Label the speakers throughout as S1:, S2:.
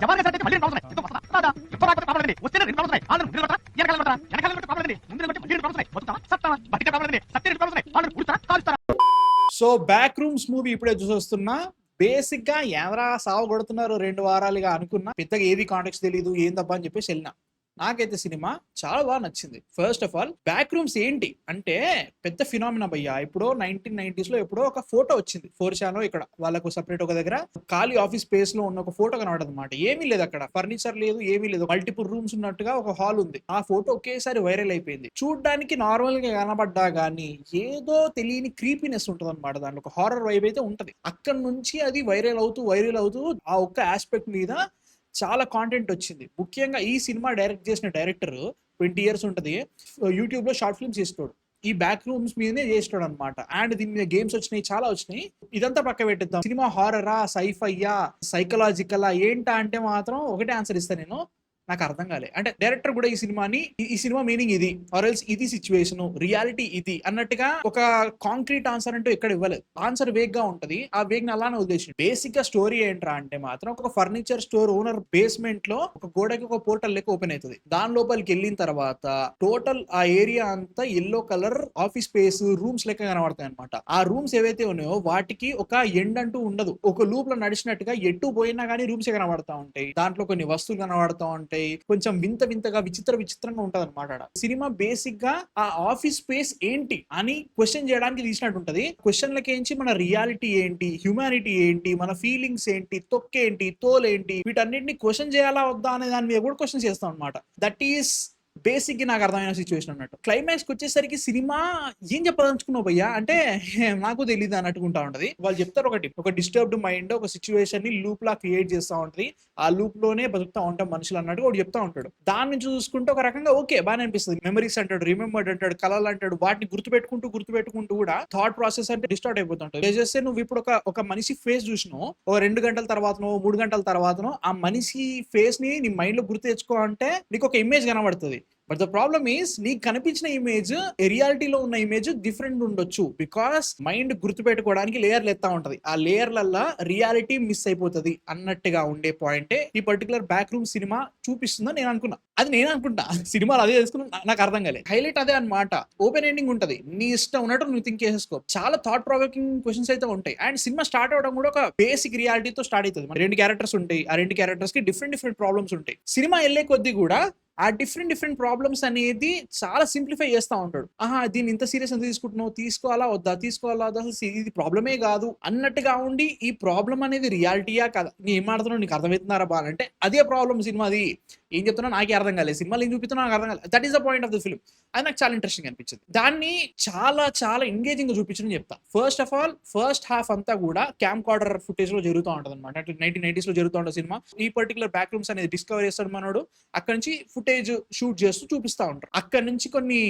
S1: So back rooms movie ఇప్పుడే చూసొస్తున్నా. Basic గా ఎవరా సాగు కొడుతున్నారు 2 వారాలుగా అనుకున్నా. పెద్దగా ఏది కాంటాక్ట్స్ తెలియదు ఏందబ్బా అని చెప్పేసి వెళ్ళినా. నాకైతే సినిమా చాలా బాగా నచ్చింది. First of all back rooms ఏంటి అంటే పెద్ద ఫినామినా భయ్యా. ఇప్పుడు 1990s లో ఎప్పుడో ఒక ఫోటో వచ్చింది 4chan ఇక్కడ వాళ్ళకు సపరేట్ ఒక దగ్గర ఖాళీ ఆఫీస్ స్పేస్ లో ఉన్న ఒక ఫోటో కనబడదు అనమాట. ఏమీ లేదు అక్కడ, ఫర్నిచర్ లేదు, ఏమీ లేదు, మల్టిపుల్ రూమ్స్ ఉన్నట్టుగా ఒక హాల్ ఉంది. ఆ ఫోటో ఒకేసారి వైరల్ అయిపోయింది. చూడడానికి నార్మల్ గా కనబడ్డా గానీ ఏదో తెలియని క్రీపీనెస్ ఉంటుంది అనమాట. దాంట్లో ఒక హారర్ వైబ్ అయితే ఉంటది. అక్కడ నుంచి అది వైరల్ అవుతూ ఆ ఒక్క ఆస్పెక్ట్ మీద చాలా కాంటెంట్ వచ్చింది. ముఖ్యంగా ఈ సినిమా డైరెక్ట్ చేసిన డైరెక్టర్ 20 years ఉంటది. యూట్యూబ్ లో షార్ట్ ఫిల్మ్స్ చేస్తాడు. ఈ బ్యాక్ రూమ్స్ మీదనే చేస్తాడు అనమాట. అండ్ దీని మీద గేమ్స్ వచ్చినాయి, చాలా వచ్చినాయి. ఇదంతా పక్క పెట్టిద్దాం. సినిమా హారరా, సైఫయ్యా, సైకలాజికలా ఏంటా అంటే మాత్రం ఒకటే ఆన్సర్ ఇస్తాను నేను. నాకు అర్థం కాలే. అంటే డైరెక్టర్ కూడా ఈ సినిమా మీనింగ్ ఇది, ఆర్ఎల్స్ ఇది సిచ్యువేషన్, రియాలిటీ ఇది అన్నట్టుగా ఒక కాంక్రీట్ ఆన్సర్ అంటూ ఎక్కడ ఇవ్వలేదు. ఆన్సర్ వేగ్ గా ఉంటది. ఆ వేగ్ ని అలానే ఉద్దేశించి బేసిక్ గా స్టోరీ ఏంట్రా అంటే మాత్రం ఒక ఫర్నిచర్ స్టోర్ ఓనర్ బేస్మెంట్ లో ఒక గోడకి ఒక పోర్టల్ లెక్క ఓపెన్ అవుతుంది. దాని లోపలికి వెళ్ళిన తర్వాత టోటల్ ఆ ఏరియా అంతా yellow colour office space rooms లెక్క కనబడతాయి అనమాట. ఆ రూమ్స్ ఏవైతే ఉన్నాయో వాటికి ఒక ఎండ్ అంటూ ఉండదు. ఒక లూప్ లో నడిచినట్టుగా ఎటు పోయినా కానీ రూమ్స్ కనబడతా ఉంటాయి. దాంట్లో కొన్ని వస్తువులు కనబడతా ఉంటాయి. కొంచెం వింతగా విచిత్రంగా ఉంటది అనమాట. సినిమా బేసిక్ గా ఆ ఆఫీస్ స్పేస్ ఏంటి అని క్వశ్చన్ చేయడానికి తీసినట్టు ఉంటది. క్వశ్చన్లకేంచి మన రియాలిటీ ఏంటి, హ్యూమానిటీ ఏంటి, మన ఫీలింగ్స్ ఏంటి, తొక్కేంటి, తోలేంటి, వీటన్నిటిని క్వశ్చన్ చేయాలా వద్దా అనే దాని మీద కూడా క్వశ్చన్ చేస్తాం అనమాట. దట్ ఈస్ బేసిక్ గా నాకు అర్థమైన సిచ్యువేషన్ అన్నట్టు. క్లైమాక్స్ కి వచ్చేసరికి సినిమా ఏం చెప్పదలుచుకున్నావు భయ్యా అంటే నాకు తెలియదు అన్నట్టుకుంటా ఉంటది. వాళ్ళు చెప్తారు ఒక డిస్టర్బ్డ్ మైండ్ ఒక సిచ్యువేషన్ ని లూప్ లా క్రియేట్ చేస్తా ఉంటది. ఆ లూప్ లోనే బతుకుతా ఉంటాం మనుషులు అన్నట్టు ఒకటి చెప్తా ఉంటాడు. దాని నుంచి చూసుకుంటే ఒక రకంగా ఓకే బాగా అనిపిస్తుంది. మెమరీస్ అంటాడు, రిమెంబర్డ్ అంటాడు, కళలు అంటాడు. వాటిని గుర్తుపెట్టుకుంటూ కూడా థాట్ ప్రాసెస్ అంటే డిస్టార్ట్ అయిపోతుంటాడు. చేస్తే నువ్వు ఇప్పుడు ఒక మనిషి ఫేస్ చూసినావు, ఒక 2 గంటల తర్వాతనో 3 గంటల తర్వాతనో ఆ మనిషి ఫేస్ ని నీ మైండ్ లో గుర్తు తెచ్చుకో అంటే నీకు ఒక ఇమేజ్ కనబడుతుంది. బట్ ద ప్రాబ్లమ్ ఈస్ నీకు కనిపించిన ఇమేజ్ రియాలిటీలో ఉన్న ఇమేజ్ డిఫరెంట్ ఉండొచ్చు. బికాస్ మైండ్ గుర్తుపెట్టుకోవడానికి లేయర్లు ఎత్తా ఉంటది. ఆ లేయర్లల్లా రియాలిటీ మిస్ అయిపోతుంది అన్నట్టుగా ఉండే పాయింటే ఈ పర్టికులర్ బ్యాక్ రూమ్ సినిమా చూపిస్తుందని నేను అనుకున్నా. అది నేను అనుకుంటా, సినిమాలు అదే చేసుకున్నా, నాకు అర్థం కాలేదు. హైలైట్ అదే అనమాట. ఓపెన్ ఎండింగ్ ఉంటది, నీ ఇష్టం ఉన్నట్టు నువ్వు థింక్ చేసేసుకో. చాలా థాట్ ప్రొవోకింగ్ క్వశ్చన్స్ అయితే ఉంటాయి. అండ్ సినిమా స్టార్ట్ అవడం కూడా ఒక బేసిక్ రియాలిటీతో స్టార్ట్ అవుతుంది. 2 క్యారెక్టర్స్ ఉంటాయి. ఆ 2 క్యారెక్టర్స్ కి డిఫరెంట్ ప్రాబ్లమ్స్ ఉంటాయి. సినిమా వెళ్ళే కొద్దీ కూడా ఆ డిఫరెంట్ ప్రాబ్లమ్స్ అనేది చాలా సింప్లిఫై చేస్తా ఉంటాడు. దీన్ని ఇంత సీరియస్ ఎంత తీసుకోవాలా వద్దా అసలు ఇది ప్రాబ్లమే కాదు అన్నట్టుగా ఉండి ఈ ప్రాబ్లం అనేది రియాలిటీయా కదా, నీ ఏం మాడుతున్నావు నీకు అర్థమవుతున్నారా బాగా అంటే అదే ప్రాబ్లం సినిమాది. ఏం చెప్తున్నా నాకే అర్థం కాలేదు, సినిమాలు ఏం చూపిస్తున్నా నాకు అర్థం కాలేదు. That is the point of the film. అది నాకు చాలా ఇంట్రెస్టింగ్ అనిపించింది. దాన్ని చాలా ఎంగేజింగ్ గా చూపించడం చెప్తా. First of all first half అంతా కూడా క్యాంప్ కార్డర్ ఫుటేజ్ లో జరుగుతూ ఉంటది అనమాట. 1990s లో జరుగుతూ ఉంటుంది సినిమా. ఈ పర్టికులర్ బ్యాక్ రూమ్స్ అనేది డిస్కవర్ చేస్తాడు మనోడు. అక్కడ నుంచి ఫుటేజ్ షూట్ చేస్తూ చూపిస్తా ఉంటారు. అక్కడ నుంచి కొన్ని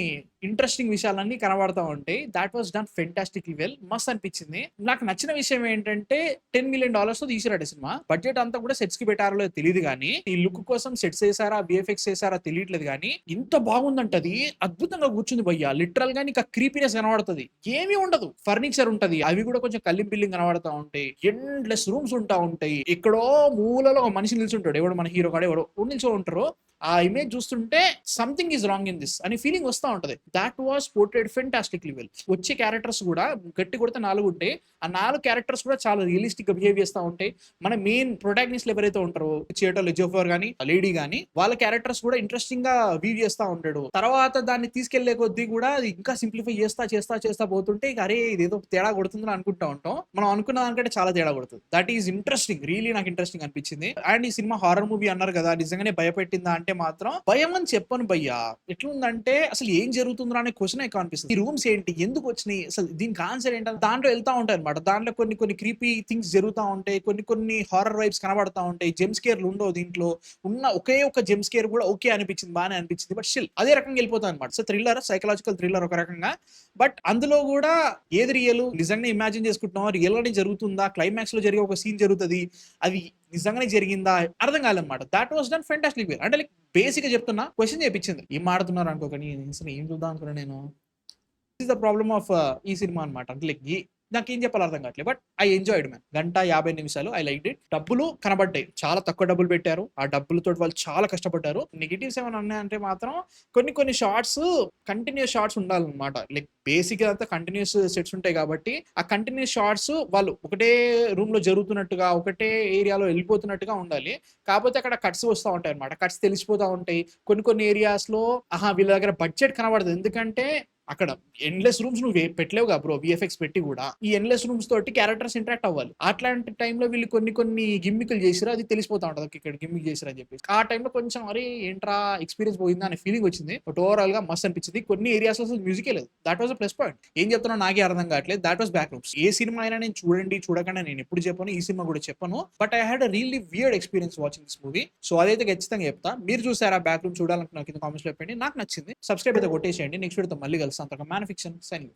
S1: ఇంట్రెస్టింగ్ విషయాలన్నీ కనబడతా ఉంటాయి. That was done fantastically well. మస్త్ అనిపించింది. నాకు నచ్చిన విషయం ఏంటంటే $10 million తో తీసిరాడు సినిమా. బడ్జెట్ అంతా కూడా సెట్స్ కి పెట్టారో తెలియదు కానీ ఈ లుక్ కోసం సెట్స్ వేసారా విఎఫ్ఎక్స్ వేసారా తెలియట్లేదు కానీ ఇంత బాగుందంటది. అద్భుతంగా కూర్చుంది భయ్యా. లిటరల్ గా నీకు క్రీపీనెస్ కనబడుతుంది. ఏమీ ఉండదు, ఫర్నిచర్ ఉంటది, అవి కూడా కొంచెం బిల్డింగ్ కనబడతా ఉంటాయి. ఎండ్లెస్ రూమ్స్ ఉంటా ఉంటాయి. ఎక్కడో మూలలో ఒక మనిషి నిల్చుంటాడు, ఎవడు మన హీరో కాడ ఎవడో నిల్చో ఉంటారు. ఆ ఇమేజ్ చూస్తుంటే something is wrong in this అని ఫీలింగ్ వస్తూ ఉంటది. That was portrayed fantastically well. వచ్చే క్యారెక్టర్స్ కూడా గట్టి కొడితే 4 ఉంటాయి. ఆ 4 క్యారెక్టర్స్ కూడా చాలా రియలిస్టిక్ గా బిహేవ్ చేస్తూ ఉంటాయి. మన మెయిన్ ప్రొటాగనిస్ట్ ఎవరైతే ఉంటారో థియేటర్ జోఫర్ గానీ లేడీ గానీ వాళ్ళ క్యారెక్టర్స్ కూడా ఇంట్రెస్టింగ్ గా వీవ్ చేస్తూ ఉంటాడు. తర్వాత దాన్ని తీసుకెళ్లే కొద్దీ కూడా అది ఇంకా సింప్లిఫై చేస్తా పోతుంటే ఇక అరే ఇదేదో తేడా కొడుతుందని అనుకుంటా ఉంటాం. మనం అనుకున్న దానికంటే చాలా తేడా కొడుతుంది. దట్ ఈస్ ఇంట్రెస్టింగ్, రియలీ నాకు ఇంట్రెస్టింగ్ అనిపించింది. అండ్ ఈ సినిమా హారర్ మూవీ అన్నారు కదా, నిజంగానే భయపెట్టిందా అంటే మాత్రం భయం అని చెప్పను భయ్యా. ఎట్లుందంటే అసలు ఏం జరుగుతుందో అనే క్వశ్చన్ ఎక్కువ అనిపిస్తుంది. ఈ రూమ్స్ ఏంటి, ఎందుకు వచ్చినాయి, అసలు దీనికి ఆన్సర్ ఏంటి, దాంట్లో వెళ్తా ఉంటాయి అనమాట. దాంట్లో కొన్ని క్రీపీ థింగ్స్ జరుగుతూ ఉంటాయి, కొన్ని హారర్ వైబ్స్ కనబడతా ఉంటాయి. జెమ్ స్కేర్లు ఉండవు దీంట్లో. ఉన్న ఒకే ఒక జెమ్ స్కేర్ కూడా ఓకే అనిపించింది, బాగానే అనిపించింది. బట్ స్టిల్ అదే రకంగా వెళ్ళిపోతుంది అనమాట. సో థ్రిల్లర్, సైకలాజికల్ థ్రిల్లర్ ఒక రకంగా. బట్ అందులో కూడా ఏది రియల్, నిజంగా ఇమాజిన్ చేసుకుంటున్నాం, రియల్ గానే జరుగుతుందా, క్లైమాక్స్ లో జరిగే ఒక సీన్ జరుగుతుంది, అది నిజంగానే జరిగిందా అర్థం కాలేదన్నమాట. That was done fantastic well. అంటే లైక్ బేసిక్ గా చెప్తున్నా, క్వశ్చన్ చేయించింది. ఏం ఆడుతున్నారు అనుకోకని ఏం చూద్దాం అనుకున్నా నేను. This is the problem of ఈ సినిమా అనమాట. అంటే లైక్ నాకేం చెప్పాలో అర్థం కావట్లేదు. But I enjoyed man. 1:50 I liked it. డబ్బులు కనబడ్డాయి. చాలా తక్కువ డబ్బులు పెట్టారు. ఆ డబ్బులతోటి వాళ్ళు చాలా కష్టపడ్డారు. నెగెటివ్స్ ఏమైనా ఉన్నాయంటే మాత్రం కొన్ని షార్ట్స్ కంటిన్యూస్ షార్ట్స్ ఉండాలన్నమాట. లైక్ బేసిక్‌గా అంతా కంటిన్యూస్ సెట్స్ ఉంటాయి కాబట్టి, ఆ కంటిన్యూస్ షార్ట్స్ వాళ్ళు ఒకటే రూమ్‌లో జరుగుతున్నట్టుగా, ఒకటే ఏరియాలో వెళ్ళిపోతున్నట్టుగా ఉండాలి. కాకపోతే అక్కడ కట్స్ వస్తా ఉంటాయన్నమాట. కట్స్ తెలిసిపోతా ఉంటాయి. కొన్ని ఏరియాస్‌లో వీళ్ళ దగ్గర బడ్జెట్ కనబడదు. ఎందుకంటే అక్కడ ఎండ్‌లెస్ రూమ్స్ నువ్వు పెట్టలేవుగా బ్రో, వీఎఫ్ఎక్స్ పెట్టి గూడా. ఈ ఎండ్‌లెస్ రూమ్స్ తోటి క్యారెక్టర్స్ ఇంటరాక్ట్ అవ్వాలి. అట్లాంటి టైంలో వీళ్ళు కొన్ని గిమ్మికులు చేసిర్రు. అది తెలిసిపోతా ఉంటది. ఓకే, ఇక్కడ గిమ్మిక్ చేసిర్రు అని చెప్పేసి. ఆ టైంలో కొంచెం అరే ఏంట్రా ఎక్స్‌పీరియన్స్ పోయిందా అనే ఫీలింగ్ వచ్చింది. బట్ ఓవరాల్‌గా మస్త్ అనిపించింది. కొన్ని ఏరియాస్‌లో అసలు మ్యూజికే లేదు. That was a plus point. ఏం చెప్తున్నానో నాకే అర్థం కావట్లేదు. That was back rooms. A cinema అయినా నేను చూడండి, చూడకండి నేను ఎప్పుడు చెప్పను. ఈ సినిమా కూడా చెప్పను. But I had a really weird experience watching this movie. So అదైతే ఖచ్చితంగా చెప్తా. మీరు చూసారా బ్యాక్ రూమ్? చూడాలనుకున్న కింద కామెంట్స్‌లో చెప్పండి. నాకు నచ్చింది. సబ్స్క్రైబ్ అయితే కొట్టేసేయండి. నెక్స్ట్ వీడియోతో మళ్ళీ కలుస్తాం. అంతవరకు మ్యాన్ ఫిక్షన్ సైనింగ్ ఆఫ్.